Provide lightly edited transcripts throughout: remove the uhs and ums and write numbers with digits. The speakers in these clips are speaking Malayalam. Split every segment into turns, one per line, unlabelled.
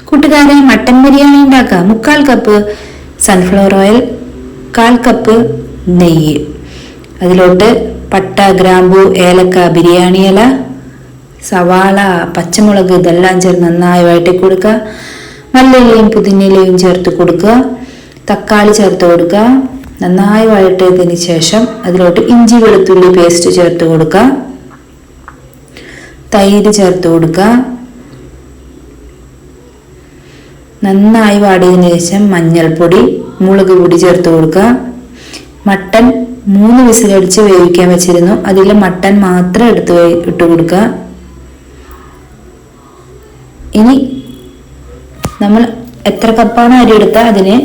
കൂട്ടുകാരെ, മട്ടൻ ബിരിയാണി ഉണ്ടാക്കാം. 3/4 കപ്പ് സൺഫ്ലവർ ഓയിൽ, 1/4 കപ്പ് നെയ്യ്, അതിലോട്ട് പട്ട, ഗ്രാമ്പു, ഏലക്ക, ബിരിയാണി ഇല, സവാള, പച്ചമുളക് ഇതെല്ലാം ചേർത്ത് നന്നായി വഴറ്റി കൊടുക്കുക. മല്ലിയിലയും പുതിനയിലയും ചേർത്ത് കൊടുക്കുക. തക്കാളി ചേർത്ത് കൊടുക്കുക. നന്നായി വഴറ്റിയതിന് ശേഷം അതിലോട്ട് ഇഞ്ചി വെളുത്തുള്ളി പേസ്റ്റ് ചേർത്ത് കൊടുക്കുക. തൈര് ചേർത്ത് കൊടുക്കുക. നന്നായി വാടിയതിനു ശേഷം മഞ്ഞൾപ്പൊടി, മുളക് പൊടി ചേർത്ത് കൊടുക്കുക. മട്ടൻ 3 വിസിലടിച്ച് വേവിക്കാൻ വെച്ചിരുന്നു, അതിൽ മട്ടൻ മാത്രം ഇട്ട് കൊടുക്കുക. ഇനി നമ്മൾ എത്ര കപ്പാണ് അരി എടുത്താൽ അതിന്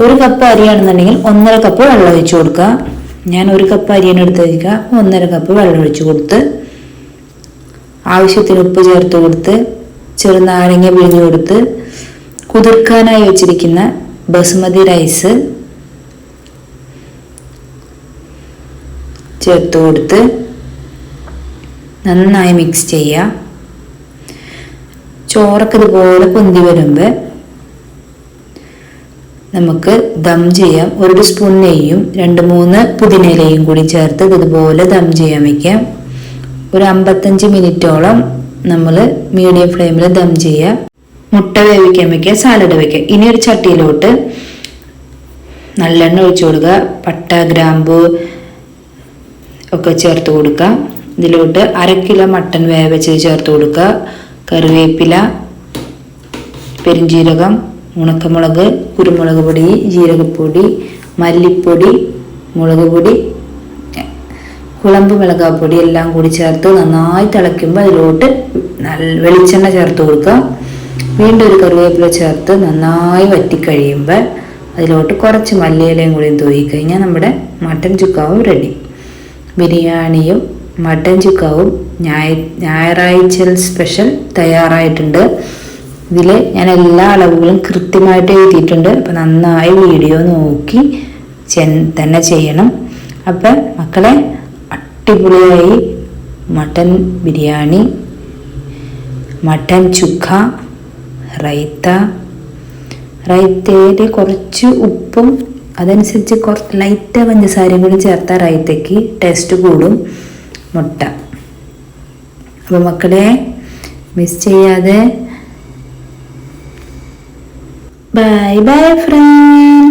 1 കപ്പ് അരിയാണെന്നുണ്ടെങ്കിൽ 1.5 കപ്പ് വെള്ളം ഒഴിച്ചു കൊടുക്കുക. ഞാൻ 1 കപ്പ് അരിയാണ് എടുത്തിരിക്കുക, 1.5 കപ്പ് വെള്ളം ഒഴിച്ചു കൊടുത്ത് ആവശ്യത്തിന് ഉപ്പ് ചേർത്ത് കൊടുത്ത് ചെറുനാരങ്ങ പിഴിഞ്ഞു കൊടുത്ത് കുതിർക്കാനായി വെച്ചിരിക്കുന്ന ബസുമതി റൈസ് ചേർത്ത് കൊടുത്ത് നന്നായി മിക്സ് ചെയ്യുക. ചോറൊക്കെ ഇതുപോലെ പൊന്തി വരുമ്പോൾ നമുക്ക് ദം ചെയ്യാം. 1 സ്പൂൺ നെയ്യും 2-3 പുതിനയിലയും കൂടി ചേർത്ത് ഇതുപോലെ ദം ചെയ്യാൻ വയ്ക്കാം. ഒരു 55 മിനിറ്റോളം നമ്മൾ മീഡിയം ഫ്ലെയിമിൽ ദം ചെയ്യുക. മുട്ട വേവിക്കാൻ വയ്ക്കുക, സാലഡ് വയ്ക്കുക. ഇനി ഒരു ചട്ടിയിലോട്ട് നല്ലെണ്ണ ഒഴിച്ചു കൊടുക്കുക. പട്ട, ഗ്രാമ്പു ഒക്കെ ചേർത്ത് കൊടുക്കുക. ഇതിലോട്ട് 1/2 കിലോ മട്ടൻ വേവിച്ച് ചേർത്ത് കൊടുക്കുക. കറിവേപ്പില, പെരിഞ്ജീരകം, ഉണക്കമുളക്, കുരുമുളക് പൊടി, ജീരകപ്പൊടി, മല്ലിപ്പൊടി, മുളക് പൊടി, കുളമ്പ് മിളകാപ്പൊടി എല്ലാം കൂടി ചേർത്ത് നന്നായി തിളയ്ക്കുമ്പോൾ അതിലോട്ട് വെളിച്ചെണ്ണ ചേർത്ത് കൊടുക്കുക. വീണ്ടും ഒരു കറിവേപ്പില ചേർത്ത് നന്നായി വറ്റിക്കഴിയുമ്പോൾ അതിലോട്ട് കുറച്ച് മല്ലിയിലയും കൂടി തൂയി കഴിഞ്ഞാൽ നമ്മുടെ മട്ടൻ ചുക്കാവും റെഡി. ബിരിയാണിയും മട്ടൻ ചുക്കാവും ഞായറാഴ്ച സ്പെഷ്യൽ തയ്യാറായിട്ടുണ്ട്. ഇതിൽ ഞാൻ എല്ലാ അളവുകളും കൃത്യമായിട്ട് എഴുതിയിട്ടുണ്ട്. അപ്പം നന്നായി വീഡിയോ നോക്കി തന്നെ ചെയ്യണം. അപ്പം മക്കളെ, അടിപൊളിയായി മട്ടൻ ബിരിയാണി, മട്ടൻ ചുക്ക, റൈത്തയിൽ കുറച്ച് ഉപ്പും അതനുസരിച്ച് കുറച്ച് ലൈറ്റ് പഞ്ചസാരയും കൂടി ചേർത്താൽ റൈത്തയ്ക്ക് ടേസ്റ്റ് കൂടും. മുട്ട. അപ്പോൾ മക്കളെ, മിസ് ചെയ്യാതെ. Bye bye friends.